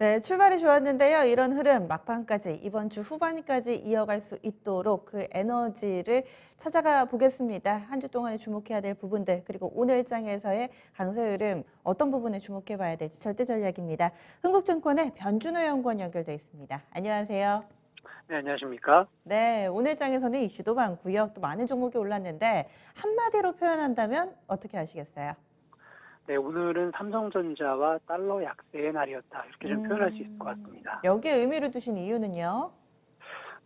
네, 출발이 좋았는데요. 이런 흐름 막판까지 이번 주 후반까지 이어갈 수 있도록 그 에너지를 찾아가 보겠습니다. 한 주 동안에 주목해야 될 부분들 그리고 오늘 장에서의 강세 흐름 어떤 부분에 주목해 봐야 될지 절대 전략입니다. 흥국증권의 변준호 연구원 연결돼 있습니다. 안녕하세요. 네, 안녕하십니까? 네, 오늘 장에서는 이슈도 많고요. 또 많은 종목이 올랐는데 한마디로 표현한다면 어떻게 하시겠어요? 네, 오늘은 삼성전자와 달러 약세의 날이었다. 이렇게 좀 표현할 수 있을 것 같습니다. 여기에 의미를 두신 이유는요?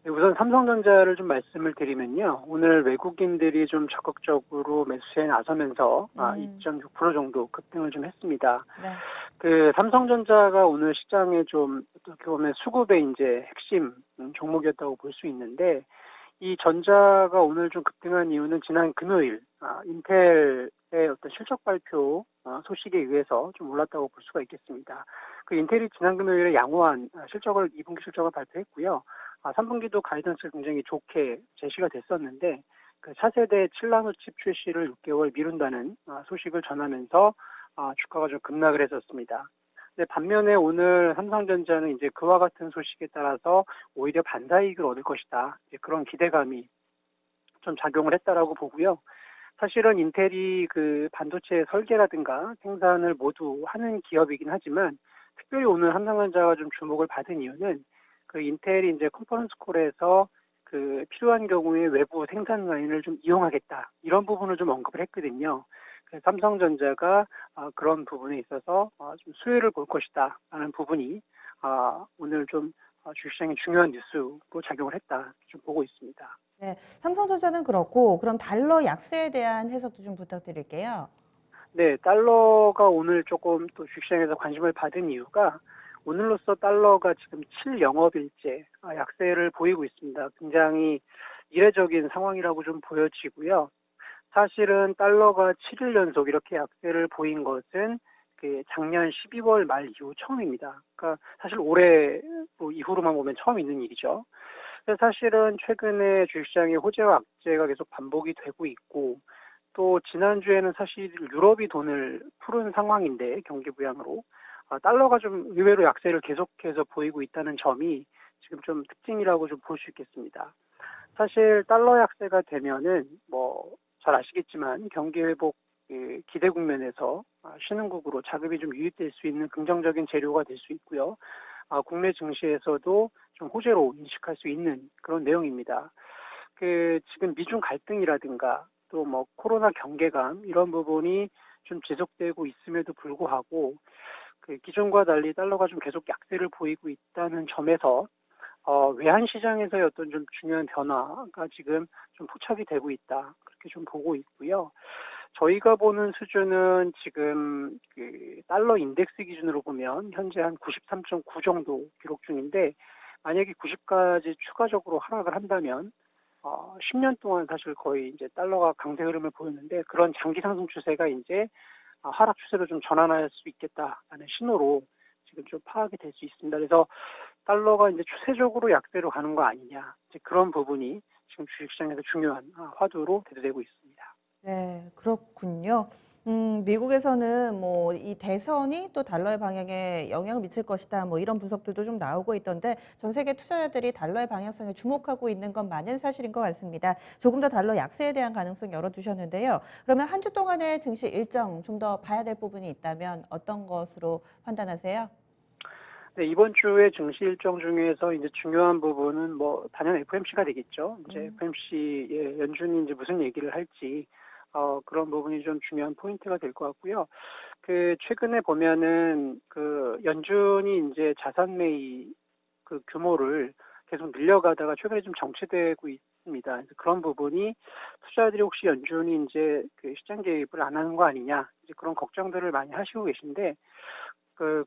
네, 우선 삼성전자를 좀 말씀을 드리면요. 오늘 외국인들이 좀 적극적으로 매수에 나서면서 2.6% 정도 급등을 좀 했습니다. 네. 그 삼성전자가 오늘 시장에 좀 어떻게 보면 수급의 이제 핵심 종목이었다고 볼 수 있는데 이 전자가 오늘 좀 급등한 이유는 지난 금요일 인텔의 어떤 실적 발표 소식에 의해서 좀 올랐다고 볼 수가 있겠습니다. 그 인텔이 지난 금요일에 양호한 실적을 2분기 실적을 발표했고요. 3분기도 가이던스 굉장히 좋게 제시가 됐었는데 그 차세대 7나노 칩 출시를 6개월 미룬다는 소식을 전하면서 주가가 좀 급락을 했었습니다. 근데 반면에 오늘 삼성전자는 이제 그와 같은 소식에 따라서 오히려 반사이익을 얻을 것이다. 이제 그런 기대감이 좀 작용을 했다라고 보고요. 사실은 인텔이 그 반도체 설계라든가 생산을 모두 하는 기업이긴 하지만 특별히 오늘 삼성전자가 좀 주목을 받은 이유는 그 인텔이 이제 컨퍼런스 콜에서 그 필요한 경우에 외부 생산 라인을 좀 이용하겠다. 이런 부분을 좀 언급을 했거든요. 그래서 삼성전자가 그런 부분에 있어서 좀 수혜를 볼 것이다. 라는 부분이 오늘 좀 주식시장에 중요한 뉴스로 작용을 했다. 좀 보고 있습니다. 네, 삼성전자는 그렇고 그럼 달러 약세에 대한 해석도 좀 부탁드릴게요. 네, 달러가 오늘 조금 또 주식시장에서 관심을 받은 이유가 오늘로써 달러가 지금 7영업일째 약세를 보이고 있습니다. 굉장히 이례적인 상황이라고 좀 보여지고요. 사실은 달러가 7일 연속 이렇게 약세를 보인 것은 그 작년 12월 말 이후 처음입니다. 그러니까 사실 올해 이후로만 보면 처음 있는 일이죠. 그래서 사실은 최근에 주식시장의 호재와 악재가 계속 반복이 되고 있고 또 지난주에는 사실 유럽이 돈을 푸른 상황인데 경기 부양으로 달러가 좀 의외로 약세를 계속해서 보이고 있다는 점이 지금 좀 특징이라고 좀 볼 수 있겠습니다. 사실 달러 약세가 되면은 뭐 잘 아시겠지만 경기 회복 기대 국면에서 신흥국으로 자금이 좀 유입될 수 있는 긍정적인 재료가 될 수 있고요. 국내 증시에서도 좀 호재로 인식할 수 있는 그런 내용입니다. 그 지금 미중 갈등이라든가 또 뭐 코로나 경계감 이런 부분이 좀 지속되고 있음에도 불구하고 그 기존과 달리 달러가 좀 계속 약세를 보이고 있다는 점에서 외환 시장에서의 어떤 좀 중요한 변화가 지금 좀 포착이 되고 있다. 그렇게 좀 보고 있고요. 저희가 보는 수준은 지금 그 달러 인덱스 기준으로 보면 현재 한 93.9 정도 기록 중인데 만약에 90까지 추가적으로 하락을 한다면 10년 동안 사실 거의 이제 달러가 강세 흐름을 보였는데 그런 장기 상승 추세가 이제 하락 추세로 좀 전환할 수 있겠다라는 신호로 지금 좀 파악이 될 수 있습니다. 그래서 달러가 이제 추세적으로 약세로 가는 거 아니냐. 이제 그런 부분이 지금 주식시장에서 중요한 화두로 대두되고 있습니다. 네, 그렇군요. 미국에서는 뭐 이 대선이 또 달러의 방향에 영향을 미칠 것이다. 뭐 이런 분석들도 좀 나오고 있던데 전 세계 투자자들이 달러의 방향성에 주목하고 있는 건 맞는 사실인 것 같습니다. 조금 더 달러 약세에 대한 가능성 열어두셨는데요. 그러면 한 주 동안의 증시 일정 좀 더 봐야 될 부분이 있다면 어떤 것으로 판단하세요? 네, 이번 주에 증시 일정 중에서 이제 중요한 부분은 뭐 단연 FMC가 되겠죠. 이제 음. FMC의 연준이 이제 무슨 얘기를 할지 그런 부분이 좀 중요한 포인트가 될 것 같고요. 그 최근에 보면은 그 연준이 이제 자산 매입 그 규모를 계속 늘려가다가 최근에 좀 정체되고 있습니다. 그래서 그런 부분이 투자자들이 혹시 연준이 이제 그 시장 개입을 안 하는 거 아니냐 이제 그런 걱정들을 많이 하시고 계신데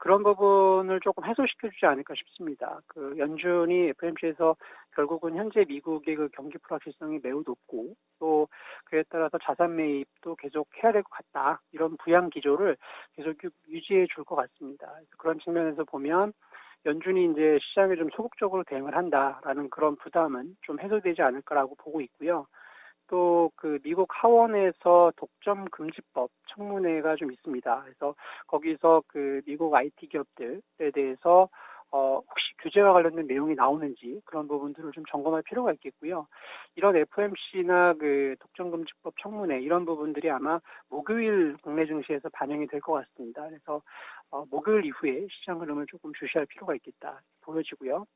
그런 부분을 조금 해소시켜주지 않을까 싶습니다. 그 연준이 FMC에서 결국은 현재 미국의 그 경기 불확실성이 매우 높고 또 그에 따라서 자산 매입도 계속 해야 될 것 같다. 이런 부양 기조를 계속 유지해 줄 것 같습니다. 그런 측면에서 보면 연준이 이제 시장에 좀 소극적으로 대응을 한다라는 그런 부담은 좀 해소되지 않을까라고 보고 있고요. 또 그 미국 하원에서 독점 금지법 청문회가 좀 있습니다. 그래서 거기서 그 미국 IT 기업들에 대해서 혹시 규제와 관련된 내용이 나오는지 그런 부분들을 좀 점검할 필요가 있겠고요. 이런 FOMC나 그 독점금지법 청문회 이런 부분들이 아마 목요일 국내 증시에서 반영이 될 것 같습니다. 그래서 목요일 이후에 시장 흐름을 조금 주시할 필요가 있겠다 보여지고요.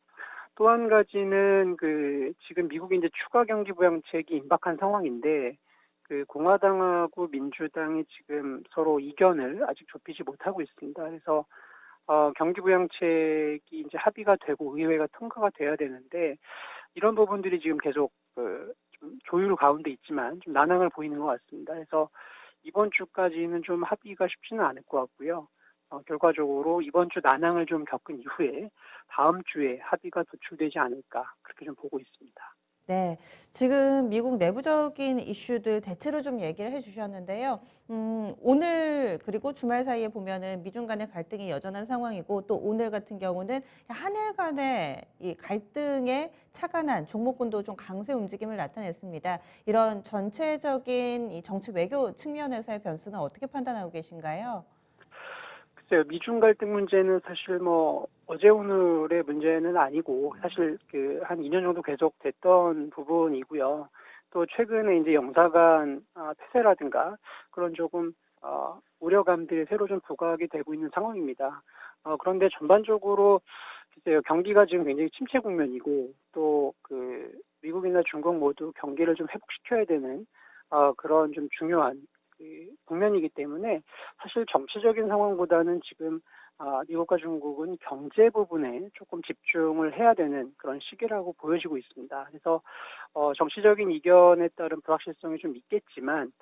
또 한 가지는 그 지금 미국이 이제 추가 경기 부양책이 임박한 상황인데 그 공화당하고 민주당이 지금 서로 이견을 아직 좁히지 못하고 있습니다. 그래서 경기 부양책이 이제 합의가 되고 의회가 통과가 돼야 되는데 이런 부분들이 지금 계속 좀 조율 가운데 있지만 좀 난항을 보이는 것 같습니다. 그래서 이번 주까지는 좀 합의가 쉽지는 않을 것 같고요. 결과적으로 이번 주 난항을 좀 겪은 이후에 다음 주에 합의가 도출되지 않을까 그렇게 좀 보고 있습니다. 네. 지금 미국 내부적인 이슈들 대체로 좀 얘기를 해 주셨는데요. 오늘 그리고 주말 사이에 보면은 미중 간의 갈등이 여전한 상황이고 또 오늘 같은 경우는 한일 간의 이 갈등에 착안한 종목군도 좀 강세 움직임을 나타냈습니다. 이런 전체적인 이 정치 외교 측면에서의 변수는 어떻게 판단하고 계신가요? 글쎄요, 미중 갈등 문제는 사실 뭐 어제 오늘의 문제는 아니고 사실 그 한 2년 정도 계속 됐던 부분이고요. 또 최근에 이제 영사간 폐쇄라든가 그런 조금 우려감들이 새로 좀 부각이 되고 있는 상황입니다. 그런데 전반적으로 글쎄요, 경기가 지금 굉장히 침체 국면이고 또 그 미국이나 중국 모두 경기를 좀 회복시켜야 되는 그런 좀 중요한 그 국면이기 때문에 사실 정치적인 상황보다는 지금 미국과 중국은 경제 부분에 조금 집중을 해야 되는 그런 시기라고 보여지고 있습니다. 그래서 정치적인 이견에 따른 불확실성이 좀 있겠지만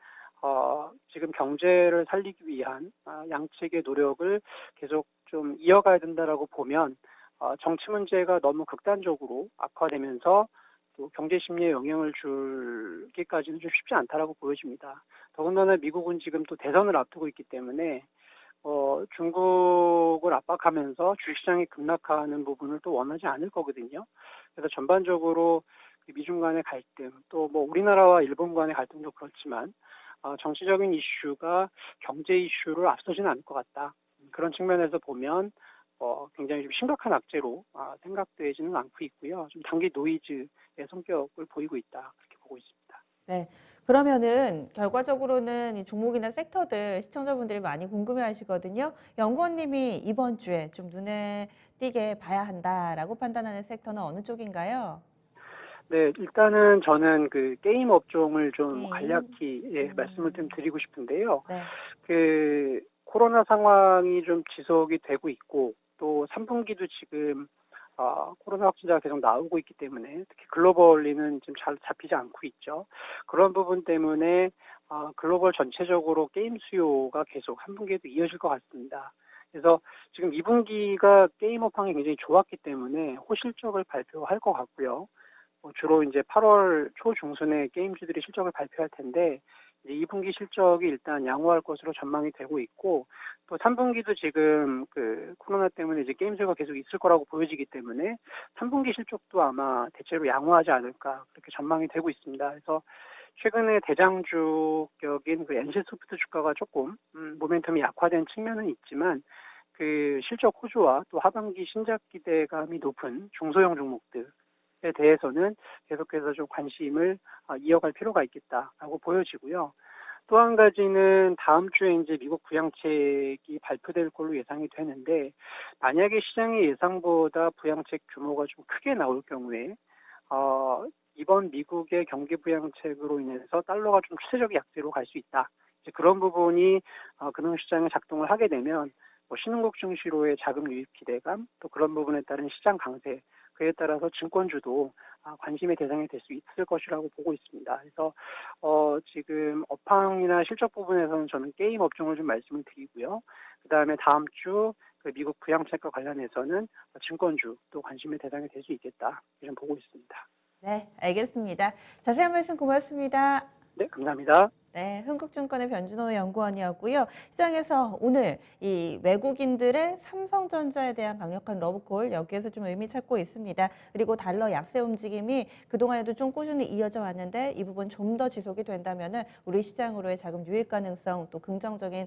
지금 경제를 살리기 위한 양측의 노력을 계속 좀 이어가야 된다라고 보면 정치 문제가 너무 극단적으로 악화되면서 또 경제 심리에 영향을 줄기까지는 좀 쉽지 않다라고 보여집니다. 더군다나 미국은 지금 또 대선을 앞두고 있기 때문에 중국을 압박하면서 주식시장이 급락하는 부분을 또 원하지 않을 거거든요. 그래서 전반적으로 미중 간의 갈등, 또 뭐 우리나라와 일본 간의 갈등도 그렇지만 정치적인 이슈가 경제 이슈를 앞서지는 않을 것 같다. 그런 측면에서 보면 굉장히 좀 심각한 악재로 생각되지는 않고 있고요. 좀 단기 노이즈의 성격을 보이고 있다. 그렇게 보고 있습니다. 네. 그러면은 결과적으로는 이 종목이나 섹터들 시청자분들이 많이 궁금해 하시거든요. 연구원님이 이번 주에 좀 눈에 띄게 봐야 한다라고 판단하는 섹터는 어느 쪽인가요? 네, 일단은 저는 그 게임 업종을 좀 게임. 간략히 말씀을 좀 드리고 싶은데요. 네. 그 코로나 상황이 좀 지속이 되고 있고 또 3분기도 지금 코로나 확진자가 계속 나오고 있기 때문에 특히 글로벌리는 좀 잘 잡히지 않고 있죠. 그런 부분 때문에 글로벌 전체적으로 게임 수요가 계속 한 분기에도 이어질 것 같습니다. 그래서 지금 2분기가 게임 업황이 굉장히 좋았기 때문에 호실적을 발표할 것 같고요. 주로 이제 8월 초 중순에 게임주들이 실적을 발표할 텐데 이제 2분기 실적이 일단 양호할 것으로 전망이 되고 있고 또 3분기도 지금 그 코로나 때문에 이제 게임 수요가 계속 있을 거라고 보여지기 때문에 3분기 실적도 아마 대체로 양호하지 않을까 그렇게 전망이 되고 있습니다. 그래서 최근에 대장주격인 그 NC소프트 주가가 조금 모멘텀이 약화된 측면은 있지만 그 실적 호조와 또 하반기 신작 기대감이 높은 중소형 종목들 에 대해서는 계속해서 좀 관심을 이어갈 필요가 있겠다라고 보여지고요. 또 한 가지는 다음 주에 이제 미국 부양책이 발표될 걸로 예상이 되는데 만약에 시장의 예상보다 부양책 규모가 좀 크게 나올 경우에 이번 미국의 경기 부양책으로 인해서 달러가 좀 추세적 약세로 갈 수 있다. 이제 그런 부분이 금융시장에 작동을 하게 되면 뭐 신흥국 증시로의 자금 유입 기대감 또 그런 부분에 따른 시장 강세 그에 따라서 증권주도 관심의 대상이 될 수 있을 것이라고 보고 있습니다. 그래서 지금 업황이나 실적 부분에서는 저는 게임 업종을 좀 말씀을 드리고요. 그다음에 다음 주 그 미국 부양책과 관련해서는 증권주 또 관심의 대상이 될 수 있겠다. 이런 보고 있습니다. 네, 알겠습니다. 자세한 말씀 고맙습니다. 네, 감사합니다. 네, 흥국증권의 변준호 연구원이었고요. 시장에서 오늘 이 외국인들의 삼성전자에 대한 강력한 러브콜 여기에서 좀 의미 찾고 있습니다. 그리고 달러 약세 움직임이 그동안에도 좀 꾸준히 이어져 왔는데 이 부분 좀 더 지속이 된다면은 우리 시장으로의 자금 유입 가능성 또 긍정적인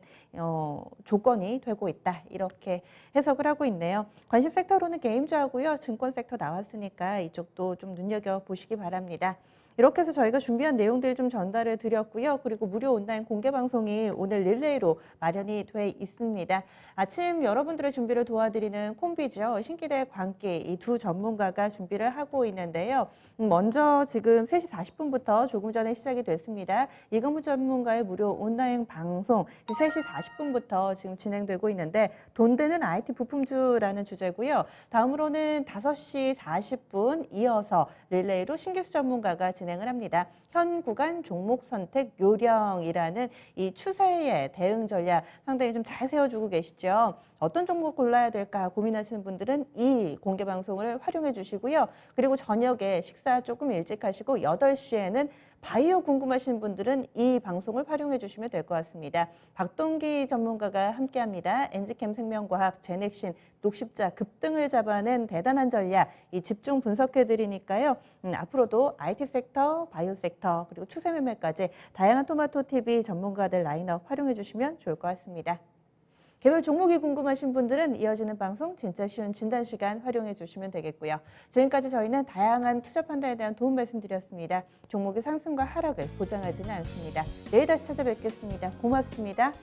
조건이 되고 있다. 이렇게 해석을 하고 있네요. 관심 섹터로는 게임주하고요. 증권 섹터 나왔으니까 이쪽도 좀 눈여겨 보시기 바랍니다. 이렇게 해서 저희가 준비한 내용들 좀 전달을 드렸고요. 그리고 무료 온라인 공개 방송이 오늘 릴레이로 마련이 돼 있습니다. 아침 여러분들의 준비를 도와드리는 콤비죠. 신기대 광기 이 두 전문가가 준비를 하고 있는데요. 먼저 지금 3시 40분부터 조금 전에 시작이 됐습니다. 이건무 전문가의 무료 온라인 방송 3시 40분부터 지금 진행되고 있는데 돈 되는 IT 부품주라는 주제고요. 다음으로는 5시 40분 이어서 릴레이로 신기수 전문가가 진행을 합니다. 현 구간 종목 선택 요령이라는 이 추세의 대응 전략 상당히 좀 잘 세워주고 계시죠. 어떤 종목 골라야 될까 고민하시는 분들은 이 공개 방송을 활용해 주시고요. 그리고 저녁에 식사 조금 일찍 하시고 8시에는 바이오 궁금하신 분들은 이 방송을 활용해 주시면 될 것 같습니다. 박동기 전문가가 함께합니다. 엔지캠 생명과학, 제넥신, 녹십자 급등을 잡아낸 대단한 전략 이 집중 분석해 드리니까요. 앞으로도 IT 섹터, 바이오 섹터 그리고 추세 매매까지 다양한 토마토 TV 전문가들 라인업 활용해 주시면 좋을 것 같습니다. 개별 종목이 궁금하신 분들은 이어지는 방송 진짜 쉬운 진단 시간 활용해 주시면 되겠고요. 지금까지 저희는 다양한 투자 판단에 대한 도움 말씀드렸습니다. 종목의 상승과 하락을 보장하지는 않습니다. 내일 다시 찾아뵙겠습니다. 고맙습니다.